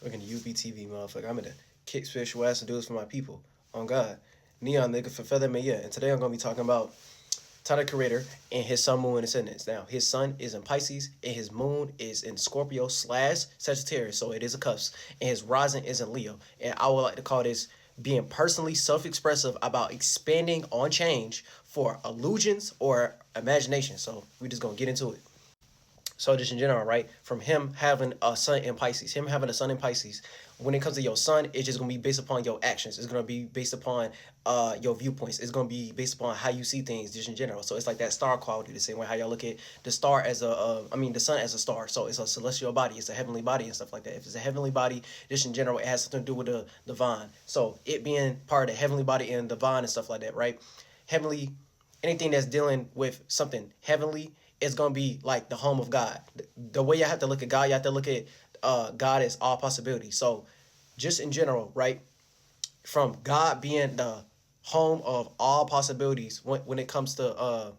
Looking at UBTV, motherfucker. I'm in the kick spiritual ass and do this for my people. On God. Neon nigga for Feather May, yeah. And today I'm gonna be talking about Tyler Creator and his sun, moon, and ascendants. Now, his sun is in Pisces and his moon is in Scorpio slash Sagittarius, so it is a cusp. And his rising is in Leo. And I would like to call this being personally self-expressive about expanding on change for illusions or imagination. So we just gonna get into it. So just in general, right? From him having a sun in Pisces, him having a sun in Pisces, when it comes to your sun, it's just gonna be based upon your actions. It's gonna be based upon your viewpoints. It's gonna be based upon how you see things, just in general. So it's like that star quality, the same way how y'all look at the star as a, the sun as a star. So it's a celestial body, it's a heavenly body and stuff like that. If it's a heavenly body, just in general, it has something to do with the divine. So it being part of the heavenly body and divine and stuff like that, right? Heavenly, anything that's dealing with something heavenly is going to be like the home of God. The way you have to look at God, you have to look at God as all possibility. So just in general, right, from God being the home of all possibilities when it comes to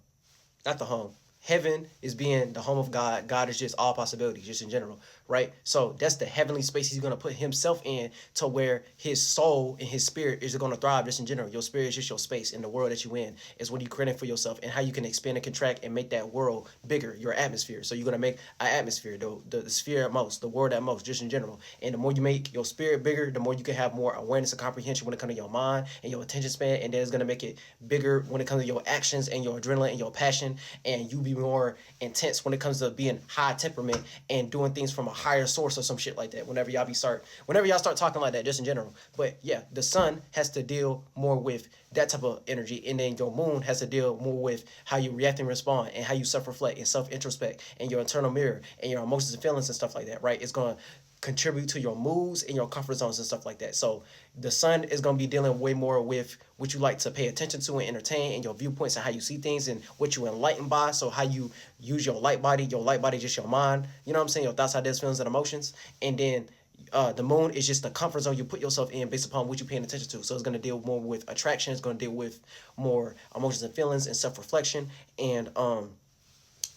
not the home, heaven is being the home of God. God is just all possibilities, just in general, right? So that's the heavenly space he's going to put himself in, to where his soul and his spirit is going to thrive, just in general. Your spirit is just your space in the world that you in. Is what you creating for yourself, and how you can expand and contract and make that world bigger, your atmosphere. So you're going to make an atmosphere, the sphere at most, the world at most, just in general. And the more you make your spirit bigger, the more you can have more awareness and comprehension when it comes to your mind and your attention span. And then it's going to make it bigger when it comes to your actions and your adrenaline and your passion. And you be more intense when it comes to being high temperament and doing things from a higher source or some shit like that. Whenever y'all start talking like that, just in general. But yeah, the sun has to deal more with that type of energy, and then your moon has to deal more with how you react and respond, and how you self-reflect and self-introspect, and your internal mirror and your emotions and feelings and stuff like that, right? It's going to contribute to your moods and your comfort zones and stuff like that. So the sun is going to be dealing way more with what you like to pay attention to and entertain, and your viewpoints and how you see things and what you enlightened by. So how you use your light body just your mind, you know what I'm saying, your thoughts, ideas, feelings, and emotions. And then the moon is just the comfort zone you put yourself in based upon what you're paying attention to. So it's going to deal more with attraction. It's going to deal with more emotions and feelings and self-reflection. And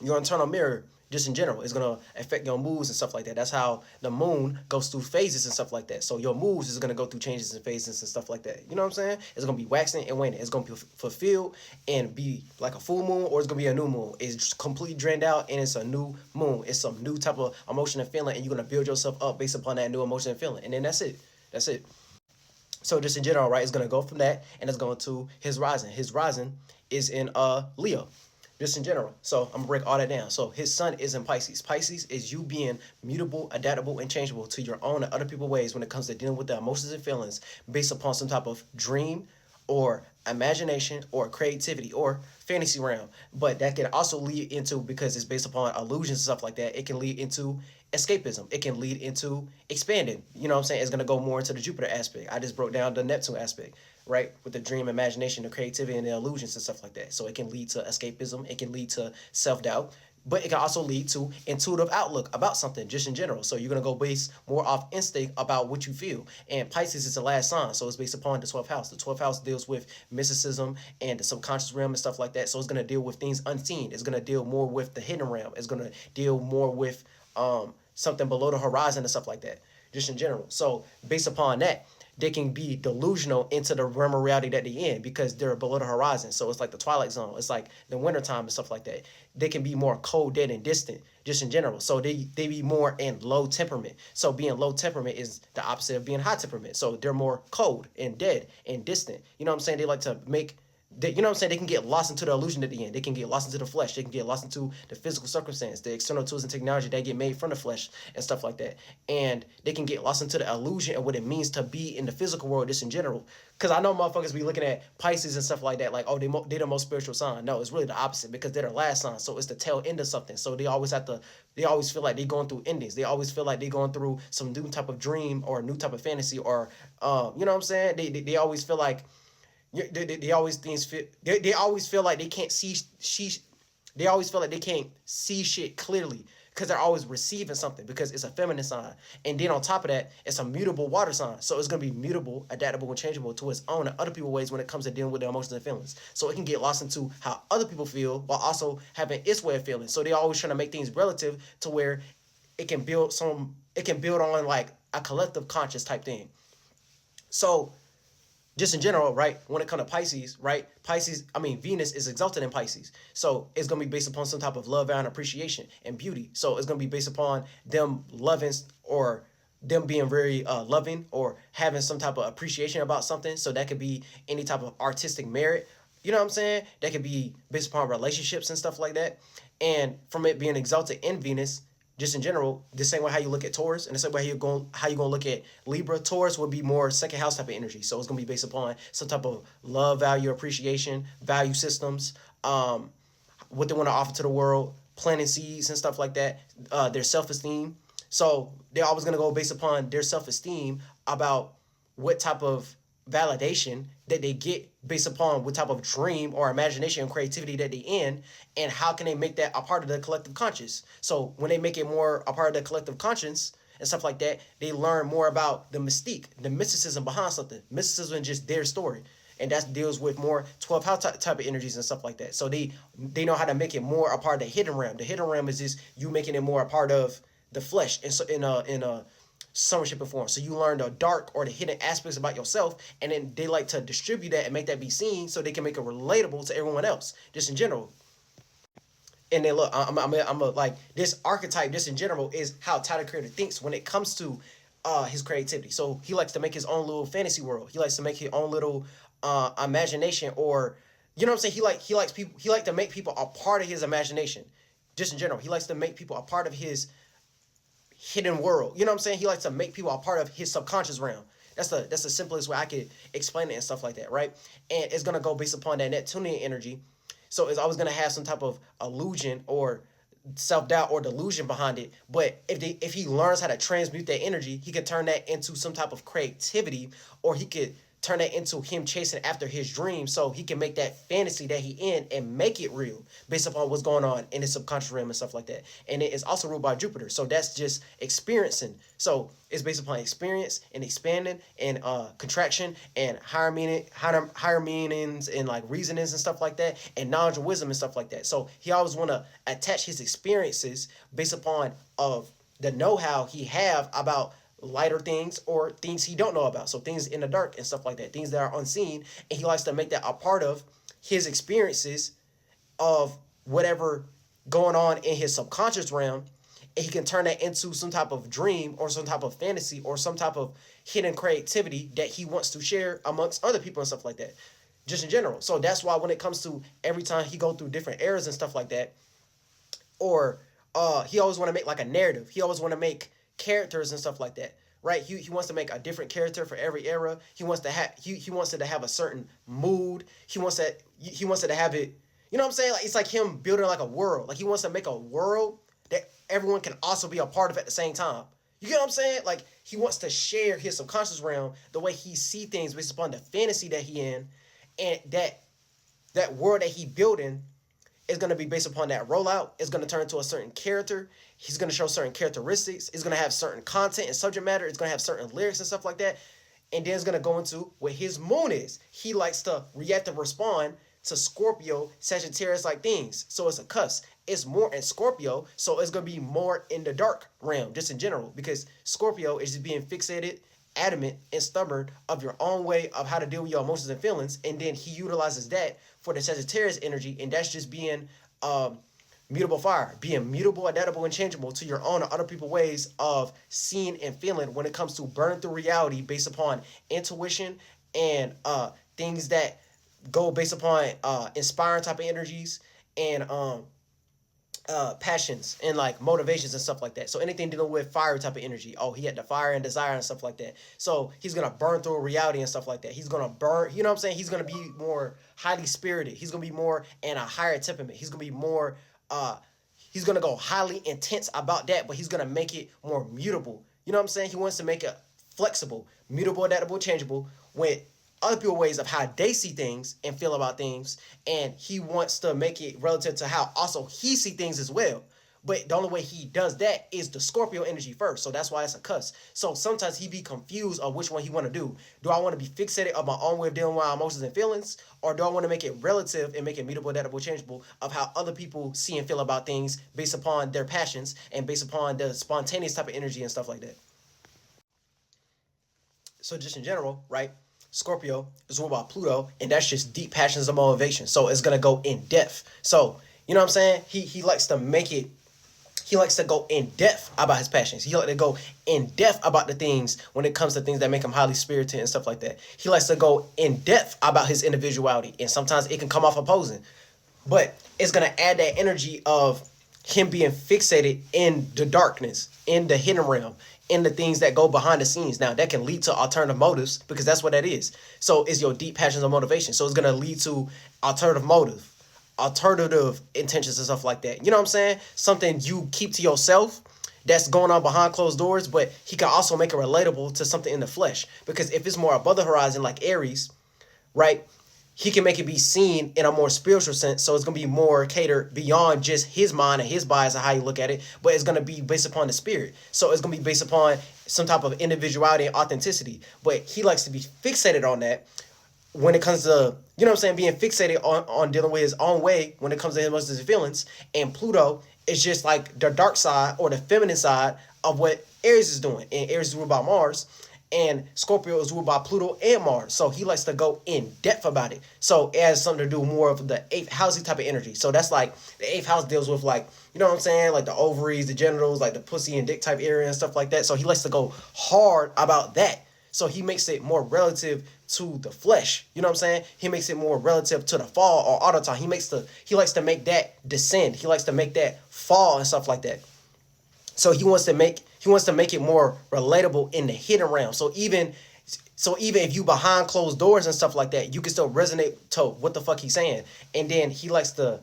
your internal mirror, just in general, is going to affect your moods and stuff like that. That's how the moon goes through phases and stuff like that. So your moods is going to go through changes and phases and stuff like that. You know what I'm saying? It's going to be waxing and waning. It's going to be fulfilled and be like a full moon, or it's going to be a new moon. It's completely drained out and it's a new moon. It's some new type of emotion and feeling, and you're going to build yourself up based upon that new emotion and feeling. And then that's it. That's it. So just in general, right, it's going to go from that, and it's going to his rising. His rising is in Leo, just in general. So I'm gonna break all that down. So his sun is in Pisces. Pisces is you being mutable, adaptable, and changeable to your own and other people's ways when it comes to dealing with the emotions and feelings based upon some type of dream or imagination or creativity or fantasy realm. But that can also lead into, because it's based upon illusions and stuff like that, it can lead into escapism. It can lead into expanding. You know what I'm saying? It's going to go more into the Jupiter aspect. I just broke down the Neptune aspect, right? With the dream, imagination, the creativity, and the illusions and stuff like that. So it can lead to escapism. It can lead to self-doubt. But it can also lead to intuitive outlook about something, just in general. So you're going to go base more off instinct about what you feel. And Pisces is the last sign, so it's based upon the 12th house. The 12th house deals with mysticism and the subconscious realm and stuff like that. So it's going to deal with things unseen. It's going to deal more with the hidden realm. It's going to deal more with something below the horizon and stuff like that, just in general. So based upon that, they can be delusional into the realm of reality that they're in, because they're below the horizon. So it's like the twilight zone. It's like the wintertime and stuff like that. They can be more cold, dead, and distant, just in general. So they be more in low temperament. So being low temperament is the opposite of being high temperament. So they're more cold and dead and distant. You know what I'm saying? They like to make you know what I'm saying? They can get lost into the illusion at the end. They can get lost into the flesh. They can get lost into the physical circumstance, the external tools and technology that get made from the flesh and stuff like that. And they can get lost into the illusion and what it means to be in the physical world, just in general. Because I know motherfuckers be looking at Pisces and stuff like that, like, oh, they're the most spiritual sign. No, it's really the opposite, because they're the last sign. So it's the tail end of something. So they always feel like they're going through endings. They always feel like they're going through some new type of dream or a new type of fantasy, or, you know what I'm saying? They always feel like, they always feel like they can't they always feel like they can't see shit clearly, because they're always receiving something, because it's a feminine sign. And then on top of that, it's a mutable water sign. So it's going to be mutable, adaptable, and changeable to its own and other people's ways when it comes to dealing with their emotions and feelings. So it can get lost into how other people feel while also having its way of feeling. So they're always trying to make things relative to where it can build on like a collective conscious type thing. So just in general, right? When it comes to Pisces, right? Venus is exalted in Pisces. So it's going to be based upon some type of love and appreciation and beauty. So it's going to be based upon them loving or them being very loving or having some type of appreciation about something. So that could be any type of artistic merit. You know what I'm saying? That could be based upon relationships and stuff like that. And from it being exalted in Venus, just in general, the same way how you look at Taurus and the same way how you're gonna look at Libra. Taurus would be more second house type of energy. So it's gonna be based upon some type of love, value, appreciation, value systems, what they want to offer to the world, planting seeds and stuff like that, their self-esteem. So they're always gonna go based upon their self-esteem about what type of validation that they get based upon what type of dream or imagination and creativity that they in, and how can they make that a part of the collective conscious. So when they make it more a part of the collective conscience and stuff like that, they learn more about the mystique, the mysticism behind something. Mysticism is just their story, and that deals with more 12 house type of energies and stuff like that. So they know how to make it more a part of the hidden realm. The hidden realm is just you making it more a part of the flesh, and so in a some shape or form. So you learn the dark or the hidden aspects about yourself, and then they like to distribute that and make that be seen so they can make it relatable to everyone else, just in general. And then look, I'm a like this archetype, just in general, is how Tyler Creator thinks when it comes to his creativity. So he likes to make his own little fantasy world. He likes to make his own little imagination, or you know what I'm saying. He likes people. He likes to make people a part of his imagination, just in general. He likes to make people a part of his hidden world. You know what I'm saying? He likes to make people a part of his subconscious realm. That's the simplest way I could explain it and stuff like that, right? And it's gonna go based upon that Neptunian energy. So it's always gonna have some type of illusion or self-doubt or delusion behind it. But if he learns how to transmute that energy, he could turn that into some type of creativity, or he could turn that into him chasing after his dream, so he can make that fantasy that he in and make it real based upon what's going on in his subconscious realm and stuff like that. And it is also ruled by Jupiter, so that's just experiencing. So it's based upon experience and expanding and contraction and higher meanings and like reasonings and stuff like that, and knowledge and wisdom and stuff like that. So he always want to attach his experiences based upon of the know-how he have about lighter things or things he don't know about. So things in the dark and stuff like that, things that are unseen, and he likes to make that a part of his experiences of whatever going on in his subconscious realm, and he can turn that into some type of dream or some type of fantasy or some type of hidden creativity that he wants to share amongst other people and stuff like that, just in general. So that's why when it comes to every time he go through different eras and stuff like that, or he always want to make like a narrative. He always want to make characters and stuff like that, right? He wants to make a different character for every era. He wants to have he wants it to have a certain mood. He wants it to have it. You know what I'm saying? Like it's like him building like a world. Like he wants to make a world that everyone can also be a part of at the same time. You get what I'm saying? Like he wants to share his subconscious realm, the way he see things based upon the fantasy that he in, and that world that he building is going to be based upon that rollout. It's going to turn into a certain character. He's going to show certain characteristics. It's going to have certain content and subject matter. It's going to have certain lyrics and stuff like that. And then it's going to go into what his moon is. He likes to react and respond to Scorpio, Sagittarius like things. So it's a cuss. It's more in Scorpio. So it's going to be more in the dark realm, just in general, because Scorpio is just being fixated, adamant, and stubborn of your own way of how to deal with your emotions and feelings. And then he utilizes that for the Sagittarius energy, and that's just being mutable fire, being mutable, adaptable, and changeable to your own or other people's ways of seeing and feeling when it comes to burning through reality based upon intuition and things that go based upon inspiring type of energies and passions and like motivations and stuff like that. So anything dealing with fire type of energy. Oh, he had the fire and desire and stuff like that. So he's gonna burn through reality and stuff like that. He's gonna burn, you know what I'm saying? He's gonna be more highly spirited. He's gonna be more in a higher temperament. He's gonna be more he's gonna go highly intense about that, but he's gonna make it more mutable. You know what I'm saying? He wants to make it flexible, mutable, adaptable, changeable with other people's ways of how they see things and feel about things, and he wants to make it relative to how also he see things as well. But the only way he does that is the Scorpio energy first. So that's why it's a cuss. So sometimes he be confused of which one he want to do. Do I want to be fixated on my own way of dealing with my emotions and feelings? Or do I want to make it relative and make it mutable, adaptable, changeable of how other people see and feel about things based upon their passions and based upon the spontaneous type of energy and stuff like that? So just in general, right? Scorpio is ruled by Pluto, and that's just deep passions of motivation. So it's gonna go in depth. So you know what I'm saying? He likes to make it. He likes to go in depth about his passions. He likes to go in depth about the things when it comes to things that make him highly spirited and stuff like that. He likes to go in depth about his individuality, and sometimes it can come off opposing, but it's gonna add that energy of him being fixated in the darkness, in the hidden realm, in the things that go behind the scenes. Now, that can lead to alternative motives because that's what that is. So it's your deep passions of motivation. So it's going to lead to alternative intentions and stuff like that. You know what I'm saying? Something you keep to yourself that's going on behind closed doors, but he can also make it relatable to something in the flesh. Because if it's more above the horizon, like Aries, right? He can make it be seen in a more spiritual sense. So it's going to be more catered beyond just his mind and his bias and how you look at it, but it's going to be based upon the spirit. So it's going to be based upon some type of individuality and authenticity. But he likes to be fixated on that when it comes to, you know what I'm saying, being fixated on dealing with his own way when it comes to his emotions and feelings. And Pluto is just like the dark side or the feminine side of what Aries is doing. And Aries is ruled by Mars. And Scorpio is ruled by Pluto and Mars. So he likes to go in depth about it. So it has something to do more of the 8th housey type of energy. So that's like the 8th house deals with, like, you know what I'm saying? Like the ovaries, the genitals, like the pussy and dick type area and stuff like that. So he likes to go hard about that. So he makes it more relative to the flesh. You know what I'm saying? He makes it more relative to the fall or autotone. He likes to make that descend. He likes to make that fall and stuff like that. So he wants to make it more relatable in the hidden realm. So even if you behind closed doors and stuff like that, you can still resonate to what the fuck he's saying. And then he likes to,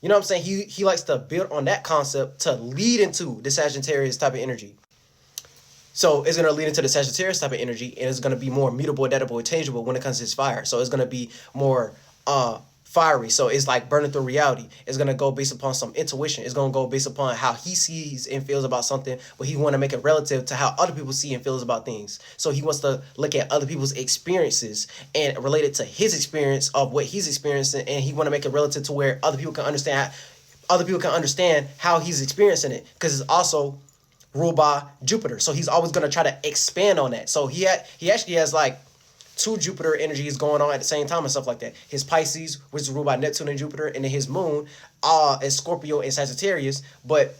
you know what I'm saying? He likes to build on that concept to lead into the Sagittarius type of energy. So it's going to lead into the Sagittarius type of energy, and it's going to be more mutable, adaptable, and changeable when it comes to his fire. So it's going to be more fiery. So it's like burning through reality. It's going to go based upon some intuition. It's going to go based upon how he sees and feels about something, but he want to make it relative to how other people see and feels about things. So he wants to look at other people's experiences and relate it to his experience of what he's experiencing, and he want to make it relative to where other people can understand how he's experiencing it, because it's also ruled by Jupiter. So he's always going to try to expand on that. So he actually has like 2 Jupiter energies going on at the same time and stuff like that. His Pisces, which is ruled by Neptune and Jupiter, and then his moon is Scorpio and Sagittarius. But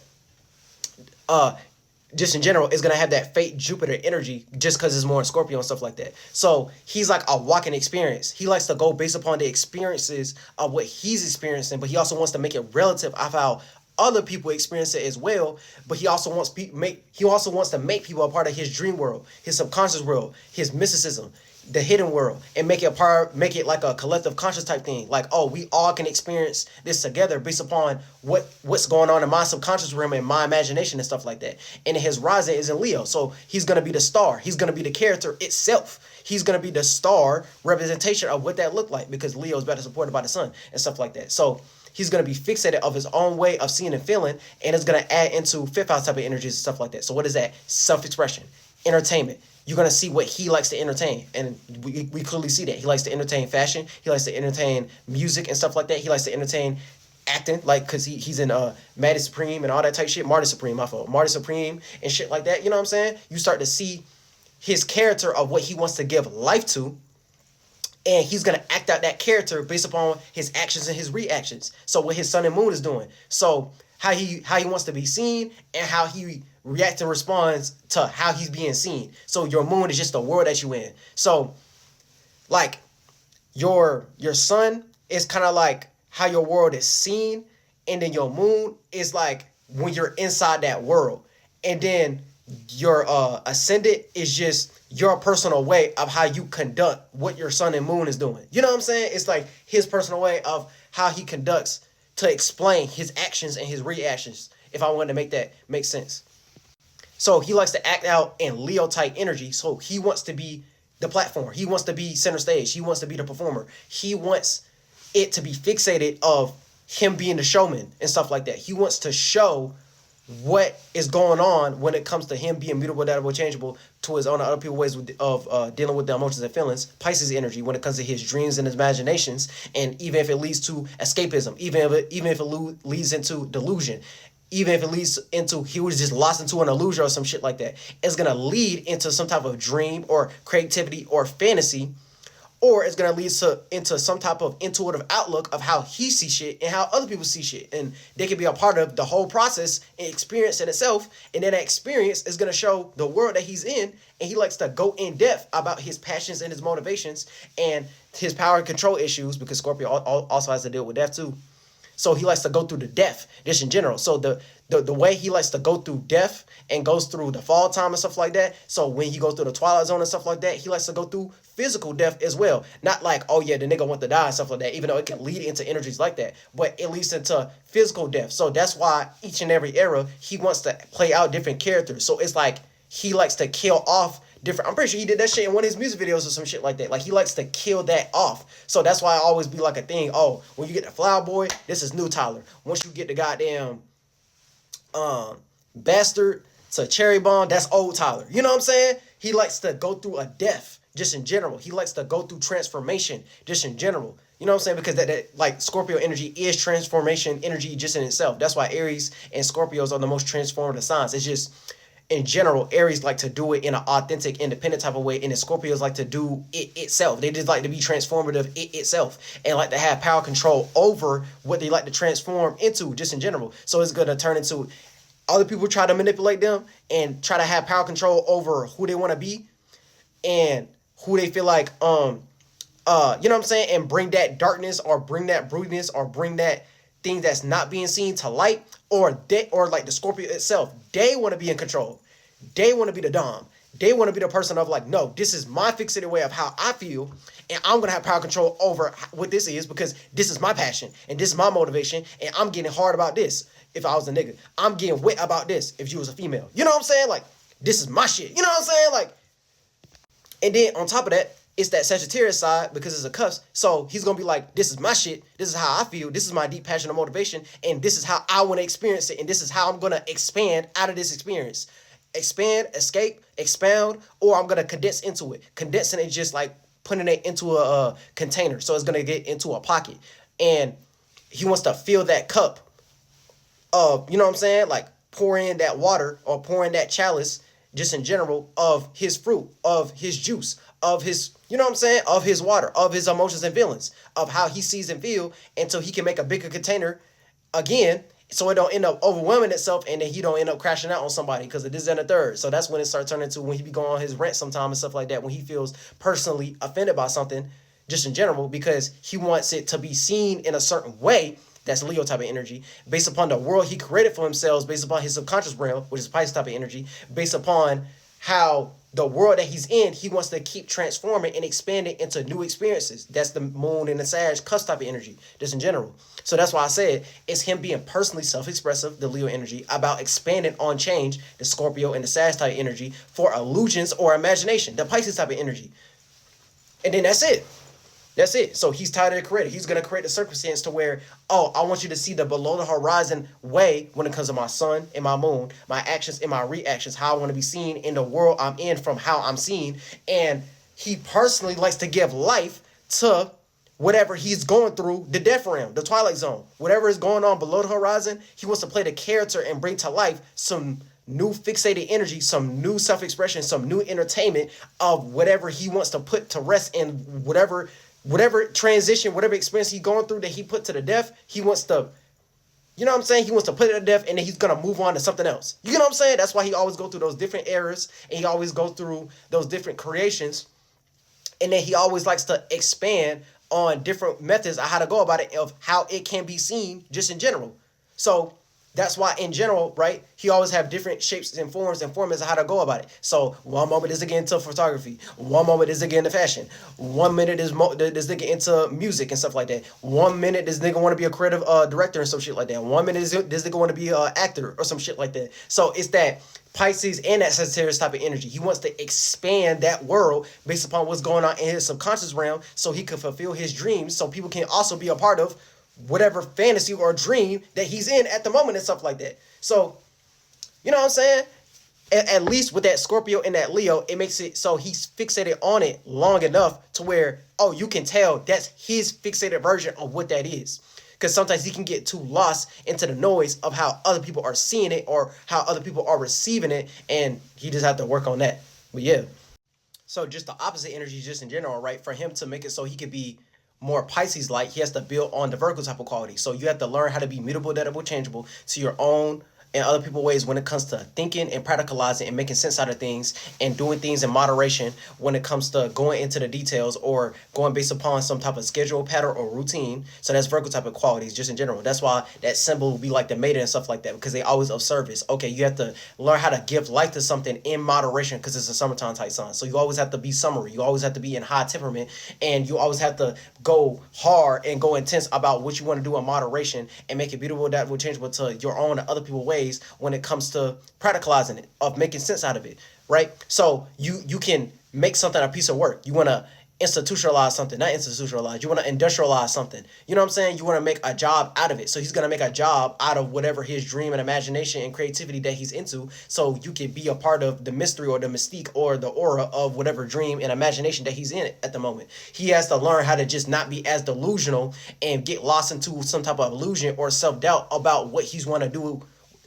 just in general, it's going to have that fate Jupiter energy just because it's more in Scorpio and stuff like that. So he's like a walking experience. He likes to go based upon the experiences of what he's experiencing, but he also wants to make it relative of how other people experience it as well. But he also wants to make people a part of his dream world, his subconscious world, his mysticism, the hidden world, and make it like a collective conscious type thing. Like, oh, we all can experience this together based upon what's going on in my subconscious realm and my imagination and stuff like that. And his rising is in Leo, so he's gonna be the star. He's gonna be the character itself. He's gonna be the star representation of what that looked like, because Leo is better supported by the sun and stuff like that. So he's going to be fixated of his own way of seeing and feeling, and it's going to add into 5th house type of energies and stuff like that. So what is that? Self-expression, entertainment. You're going to see what he likes to entertain, and we clearly see that. He likes to entertain fashion. He likes to entertain music and stuff like that. He likes to entertain acting, like, because he's in Maddie Supreme and all that type shit. Marty Supreme, my fault. Marty Supreme and shit like that. You know what I'm saying? You start to see his character of what he wants to give life to, and he's going to act out that character based upon his actions and his reactions. So what his sun and moon is doing. So how he wants to be seen and how he reacts and responds to how he's being seen. So your moon is just the world that you in. So like your sun is kind of like how your world is seen, and then your moon is like when you're inside that world. And then your ascendant is just your personal way of how you conduct what your sun and moon is doing. You know what I'm saying? It's like his personal way of how he conducts to explain his actions and his reactions, if I wanted to make that make sense. So he likes to act out in Leo type energy. So he wants to be the platform. He wants to be center stage. He wants to be the performer. He wants it to be fixated of him being the showman and stuff like that. He wants to show what is going on when it comes to him being mutable, adaptable, changeable to his own and other people's ways of dealing with the emotions and feelings. Pisces energy when it comes to his dreams and his imaginations, and even if it leads to escapism, even if it leads into delusion, even if it leads into he was just lost into an illusion or some shit like that, it's gonna lead into some type of dream or creativity or fantasy, or it's gonna lead into some type of intuitive outlook of how he sees shit and how other people see shit, and they can be a part of the whole process and experience in itself. And then that experience is gonna show the world that he's in, and he likes to go in depth about his passions and his motivations and his power and control issues, because Scorpio also has to deal with that too. So he likes to go through the death, just in general. So the way he likes to go through death and goes through the fall time and stuff like that. So when he goes through the twilight zone and stuff like that, he likes to go through physical death as well. Not like, oh yeah, the nigga want to die and stuff like that, even though it can lead into energies like that. But it leads into physical death. So that's why each and every era, he wants to play out different characters. So it's like he likes to kill off different. I'm pretty sure he did that shit in one of his music videos or some shit like that. Like he likes to kill that off. So that's why I always be like a thing. Oh, when you get the Flower Boy, this is new Tyler. Once you get the goddamn Bastard to Cherry Bomb, that's old Tyler. You know what I'm saying? He likes to go through a death just in general. He likes to go through transformation just in general. You know what I'm saying? Because that like Scorpio energy is transformation energy just in itself. That's why Aries and Scorpios are the most transformative signs. It's just in general, Aries like to do it in an authentic, independent type of way, and the Scorpios like to do it itself. They just like to be transformative itself and like to have power control over what they like to transform into just in general. So it's going to turn into other people try to manipulate them and try to have power control over who they want to be and who they feel like, you know what I'm saying? And bring that darkness or bring that broodiness or bring that thing that's not being seen to light, or like the Scorpio itself, they want to be in control. They want to be the dom. They want to be the person of like, no, this is my fixated way of how I feel, and I'm going to have power control over what this is because this is my passion and this is my motivation, and I'm getting hard about this. If I was a nigga, I'm getting wet about this. If you was a female, you know what I'm saying? Like, this is my shit. You know what I'm saying? Like, and then on top of that, it's that Sagittarius side because it's a cusp. So he's going to be like, this is my shit. This is how I feel. This is my deep passion and motivation. And this is how I want to experience it. And this is how I'm going to expand out of this experience. Expand, escape, expound, or I'm going to condense into it. Condensing it just like putting it into a container. So it's going to get into a pocket. And he wants to fill that cup of, you know what I'm saying? Like pour in that water or pour in that chalice just in general of his fruit, of his juice, of his, you know what I'm saying, of his water, of his emotions and feelings, of how he sees and feel, until he can make a bigger container again, so it don't end up overwhelming itself, and then he don't end up crashing out on somebody because of this and the third. So that's when it starts turning to when he be going on his rant sometime and stuff like that, when he feels personally offended by something just in general because he wants it to be seen in a certain way. That's Leo type of energy, based upon the world he created for himself, based upon his subconscious realm, which is Pisces type of energy, based upon how the world that he's in, he wants to keep transforming and expanding into new experiences. That's the moon and the Sag cusp type of energy, just in general. So that's why I said it's him being personally self-expressive, the Leo energy, about expanding on change, the Scorpio and the Sag type energy, for illusions or imagination, the Pisces type of energy. And then that's it. That's it. So he's tied to the creator. He's going to create a circumstance to where, oh, I want you to see the below the horizon way when it comes to my sun and my moon, my actions and my reactions, how I want to be seen in the world I'm in from how I'm seen. And he personally likes to give life to whatever he's going through, the death realm, the twilight zone, whatever is going on below the horizon. He wants to play the character and bring to life some new fixated energy, some new self-expression, some new entertainment of whatever he wants to put to rest in whatever transition, whatever experience he's going through that he put to the death, he wants to, you know what I'm saying? He wants to put it to death, and then he's going to move on to something else. You know what I'm saying? That's why he always go through those different eras, and he always go through those different creations. And then he always likes to expand on different methods of how to go about it, of how it can be seen just in general. So that's why in general, right, he always have different shapes and forms and formats of how to go about it. So one moment is again into photography. One moment is again into fashion. 1 minute is this nigga into music and stuff like that. 1 minute this nigga want to be a creative director and some shit like that. 1 minute is this nigga want to be an actor or some shit like that. So it's that Pisces and that Sagittarius type of energy. He wants to expand that world based upon what's going on in his subconscious realm so he can fulfill his dreams, so people can also be a part of whatever fantasy or dream that he's in at the moment and stuff like that. So You know what I'm saying? At least with that Scorpio and that Leo, it makes it so he's fixated on it long enough to where, oh, you can tell that's his fixated version of what that is. Because sometimes he can get too lost into the noise of how other people are seeing it or how other people are receiving it, and he just have to work on that. But yeah, so just the opposite energy, just in general, right? For him to make it so he could be more Pisces like, he has to build on the Virgo type of quality. So you have to learn how to be mutable, adaptable, changeable to your own and other people's ways when it comes to thinking and practicalizing and making sense out of things and doing things in moderation when it comes to going into the details or going based upon some type of schedule, pattern, or routine. So that's Virgo type of qualities just in general. That's why that symbol will be like the maiden and stuff like that, because they always of service. Okay, you have to learn how to give life to something in moderation because it's a summertime type sign. So you always have to be summery. You always have to be in high temperament, and you always have to go hard and go intense about what you want to do in moderation and make it beautiful, that will changeable to your own and other people's ways when it comes to practicalizing it, of making sense out of it, right? So you can make something a piece of work. You want to institutionalize something, not institutionalize. You want to industrialize something. You know what I'm saying? You want to make a job out of it. So he's going to make a job out of whatever his dream and imagination and creativity that he's into. So you can be a part of the mystery or the mystique or the aura of whatever dream and imagination that he's in at the moment. He has to learn how to just not be as delusional and get lost into some type of illusion or self-doubt about what he's want to do,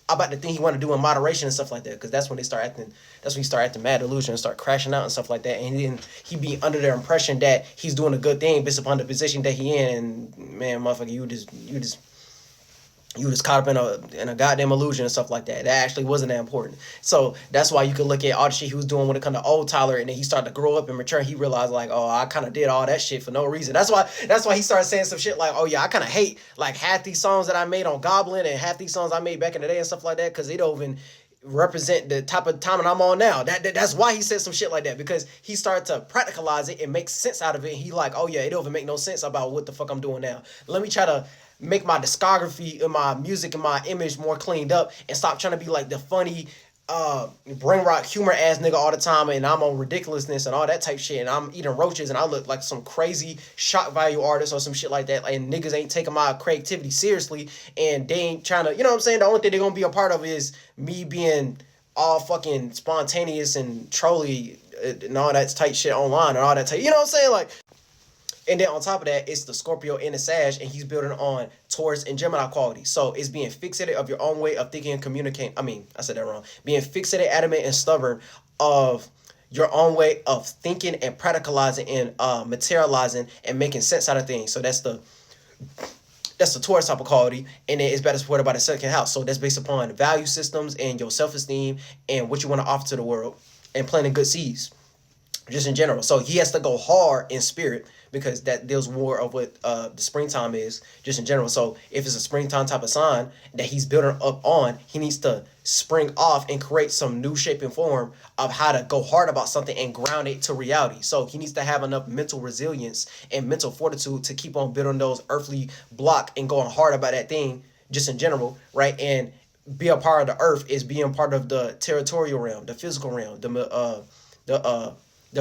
about the thing he want to do in moderation and stuff like that, because that's when they start acting. That's when he start acting mad delusion and start crashing out and stuff like that. And then he be under the impression that he's doing a good thing based upon the position that he in. And man, motherfucker, you just caught up in a goddamn illusion and stuff like that. That actually wasn't that important. So that's why you could look at all the shit he was doing when it come to old Tyler, and then he started to grow up and mature. He realized like, oh, I kind of did all that shit for no reason. That's why he started saying some shit like, oh yeah, I kind of hate like half these songs that I made on Goblin and half these songs I made back in the day and stuff like that, because they don't even represent the type of time that I'm on now. That's why he said some shit like that, because he started to practicalize it and make sense out of it. And he like, oh yeah, it don't even make no sense about what the fuck I'm doing now. Let me try to make my discography and my music and my image more cleaned up and stop trying to be like the funny brain rock humor ass nigga all the time, and I'm on ridiculousness and all that type shit, and I'm eating roaches and I look like some crazy shock value artist or some shit like that, and niggas ain't taking my creativity seriously, and they ain't trying to, you know what I'm saying? The only thing they're gonna be a part of is me being all fucking spontaneous and trolly and all that tight shit online and all that tight, you know what I'm saying? Like, and then on top of that, it's the Scorpio and the Sag, and he's building on Taurus and Gemini quality. So it's being fixated of your own way of thinking and communicating. I mean, I said that wrong. Being fixated, adamant, and stubborn of your own way of thinking and practicalizing and materializing and making sense out of things. So that's the Taurus type of quality, and then it's better supported by the second house. So that's based upon value systems and your self-esteem and what you want to offer to the world and planting good seeds just in general. So he has to go hard in spirit, because that deals more of what the springtime is just in general. So if it's a springtime type of sign that he's building up on, he needs to spring off and create some new shape and form of how to go hard about something and ground it to reality. So he needs to have enough mental resilience and mental fortitude to keep on building those earthly block and going hard about that thing just in general, right? And be a part of the earth is being part of the territorial realm, the physical realm, the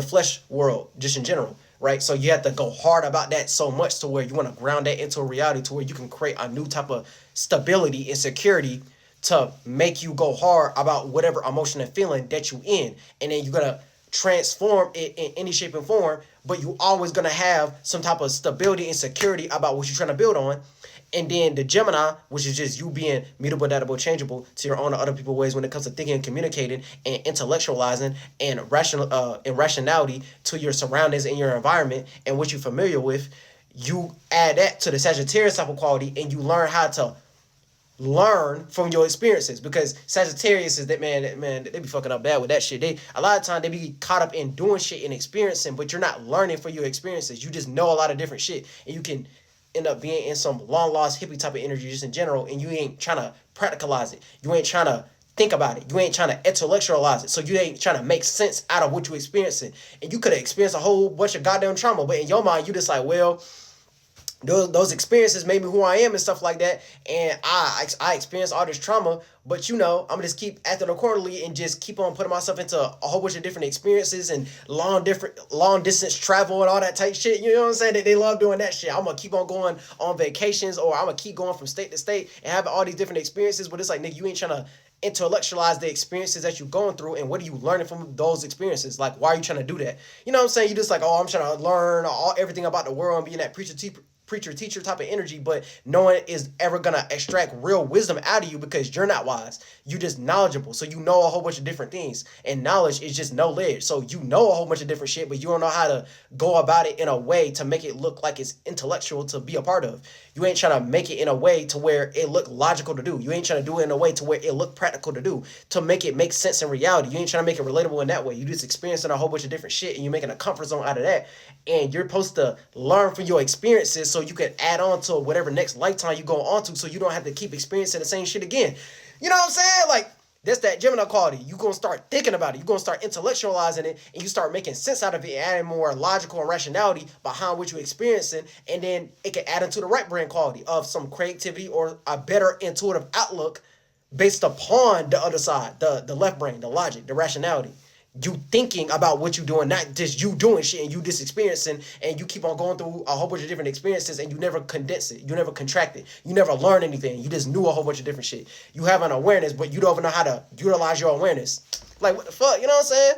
flesh world just in general, right? So you have to go hard about that so much to where you want to ground that into a reality to where you can create a new type of stability and security to make you go hard about whatever emotion and feeling that you in. And then you're going to transform it in any shape and form, but you always going to have some type of stability and security about what you're trying to build on. And then the Gemini, which is just you being mutable, adaptable, changeable to your own or other people's ways when it comes to thinking and communicating and intellectualizing and rationality to your surroundings and your environment and what you're familiar with. You add that to the Sagittarius type of quality, and you learn how to learn from your experiences, because Sagittarius is that man, they be fucking up bad with that shit. They a lot of time they be caught up in doing shit and experiencing, but you're not learning for your experiences. You just know a lot of different shit, and you can end up being in some long lost hippie type of energy just in general, and you ain't trying to practicalize it. You ain't trying to think about it. You ain't trying to intellectualize it. So you ain't trying to make sense out of what you're experiencing. And you could have experienced a whole bunch of goddamn trauma, but in your mind, you just like, well, those experiences made me who I am and stuff like that, and I experienced all this trauma, but you know, I'm gonna just keep acting accordingly and just keep on putting myself into a whole bunch of different experiences and long distance travel and all that type shit. You know what I'm saying? They love doing that shit. I'm gonna keep on going on vacations, or I'm gonna keep going from state to state and having all these different experiences. But it's like, nigga, you ain't trying to intellectualize the experiences that you're going through, and what are you learning from those experiences. Like, why are you trying to do that? You know what I'm saying? You just like, oh, I'm trying to learn everything about the world and being that preacher teacher type of energy, but no one is ever gonna extract real wisdom out of you because you're not wise. You're just knowledgeable, so you know a whole bunch of different things, and knowledge is just knowledge. So you know a whole bunch of different shit, but you don't know how to go about it in a way to make it look like it's intellectual to be a part of. You ain't trying to make it in a way to where it look logical to do. You ain't trying to do it in a way to where it look practical to do, to make it make sense in reality. You ain't trying to make it relatable in that way. You just experiencing a whole bunch of different shit, and you're making a comfort zone out of that, and you're supposed to learn from your experiences so you can add on to whatever next lifetime you go on to, so you don't have to keep experiencing the same shit again. You know what I'm saying? Like, that's that Gemini quality. You're going to start thinking about it. You're going to start intellectualizing it, and you start making sense out of it, adding more logical and rationality behind what you're experiencing, and then it can add into the right brain quality of some creativity or a better intuitive outlook based upon the other side, the left brain, the logic, the rationality. You thinking about what you're doing, not just you doing shit and you just experiencing, and you keep on going through a whole bunch of different experiences and you never condense it, you never contract it, you never learn anything, you just knew a whole bunch of different shit. You have an awareness, but you don't even know how to utilize your awareness. Like, what the fuck, you know what I'm saying?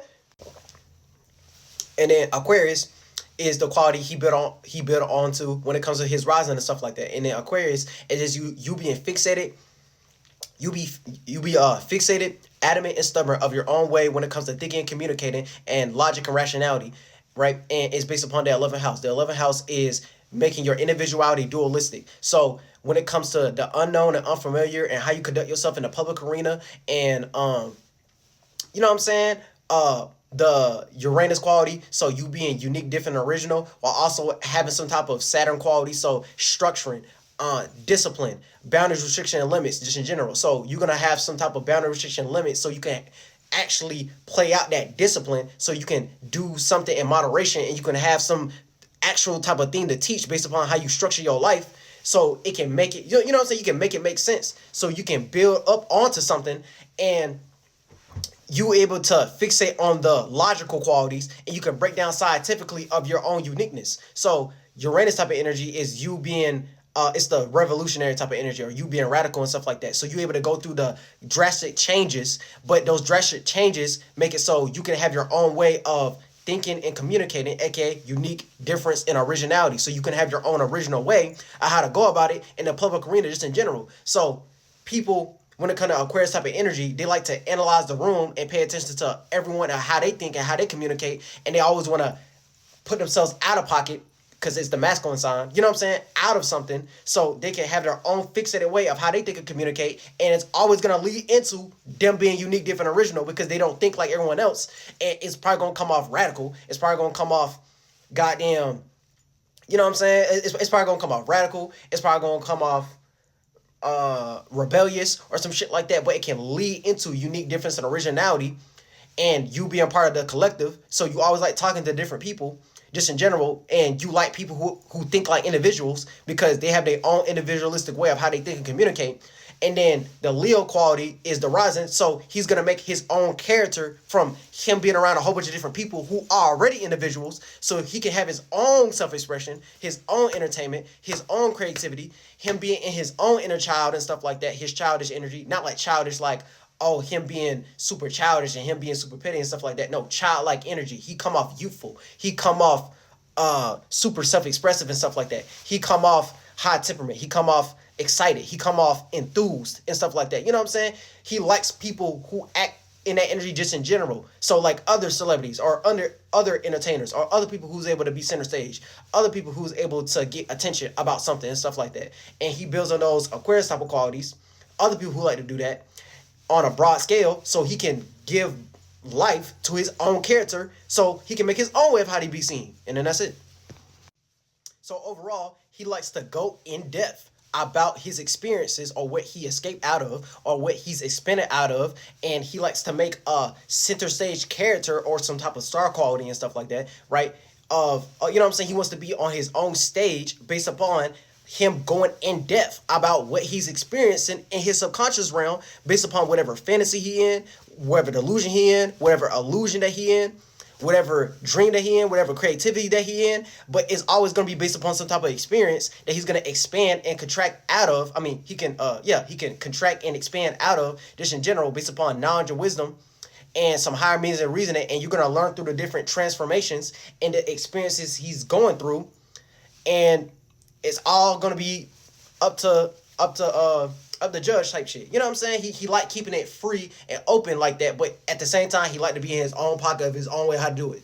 And then Aquarius is the quality he built onto when it comes to his rising and stuff like that. And then Aquarius is just you being fixated. You be fixated, adamant, and stubborn of your own way when it comes to thinking and communicating and logic and rationality, right? And it's based upon the 11th house. The 11th house is making your individuality dualistic. So when it comes to the unknown and unfamiliar and how you conduct yourself in the public arena, and you know what I'm saying? The Uranus quality, so you being unique, different, and original, while also having some type of Saturn quality, so structuring, discipline, boundaries, restriction, and limits, just in general. So you're gonna have some type of boundary, restriction, and limits, so you can actually play out that discipline, so you can do something in moderation, and you can have some actual type of thing to teach based upon how you structure your life, so it can make it, you know what I'm saying? You can make it make sense, so you can build up onto something, and you able to fixate on the logical qualities, and you can break down scientifically of your own uniqueness. So Uranus type of energy is you being it's the revolutionary type of energy, or you being radical and stuff like that. So you're able to go through the drastic changes, but those drastic changes make it so you can have your own way of thinking and communicating, aka unique difference in originality. So you can have your own original way of how to go about it in the public arena, just in general. So people, when it comes to Aquarius type of energy, they like to analyze the room and pay attention to everyone and how they think and how they communicate, and they always want to put themselves out of pocket, because it's the masculine sign, you know what I'm saying, out of something, so they can have their own fixated way of how they think and communicate, and it's always going to lead into them being unique, different, original, because they don't think like everyone else, and it's probably going to come off radical, it's probably going to come off goddamn, you know what I'm saying, it's probably going to come off radical, it's probably going to come off rebellious or some shit like that, but it can lead into unique difference and originality, and you being part of the collective, so you always like talking to different people, just in general, and you like people who think like individuals because they have their own individualistic way of how they think and communicate. And then the Leo quality is the rising, so he's going to make his own character from him being around a whole bunch of different people who are already individuals, so he can have his own self-expression, his own entertainment, his own creativity, him being in his own inner child and stuff like that, his childish energy, not like childish like, oh, him being super childish and him being super petty and stuff like that. No, childlike energy. He come off youthful. He come off super self-expressive and stuff like that. He come off high temperament. He come off excited. He come off enthused and stuff like that. You know what I'm saying? He likes people who act in that energy just in general. So like other celebrities or other entertainers or other people who's able to be center stage, other people who's able to get attention about something and stuff like that. And he builds on those Aquarius type of qualities. Other people who like to do that on a broad scale, so he can give life to his own character, so he can make his own way of how he be seen, and then that's it. So overall, he likes to go in depth about his experiences or what he escaped out of or what he's expanded out of, and he likes to make a center stage character or some type of star quality and stuff like that, right? Of you know what I'm saying? He wants to be on his own stage based upon him going in depth about what he's experiencing in his subconscious realm based upon whatever fantasy he in, whatever delusion he in, whatever illusion that he in, whatever dream that he in, whatever creativity that he in, but it's always gonna be based upon some type of experience that he's gonna expand and contract out of. I mean, he can he can contract and expand out of just in general based upon knowledge and wisdom and some higher means of reasoning, and you're gonna learn through the different transformations and the experiences he's going through, and it's all gonna be up to up the judge type shit. You know what I'm saying? He like keeping it free and open like that, but at the same time he like to be in his own pocket of his own way how to do it.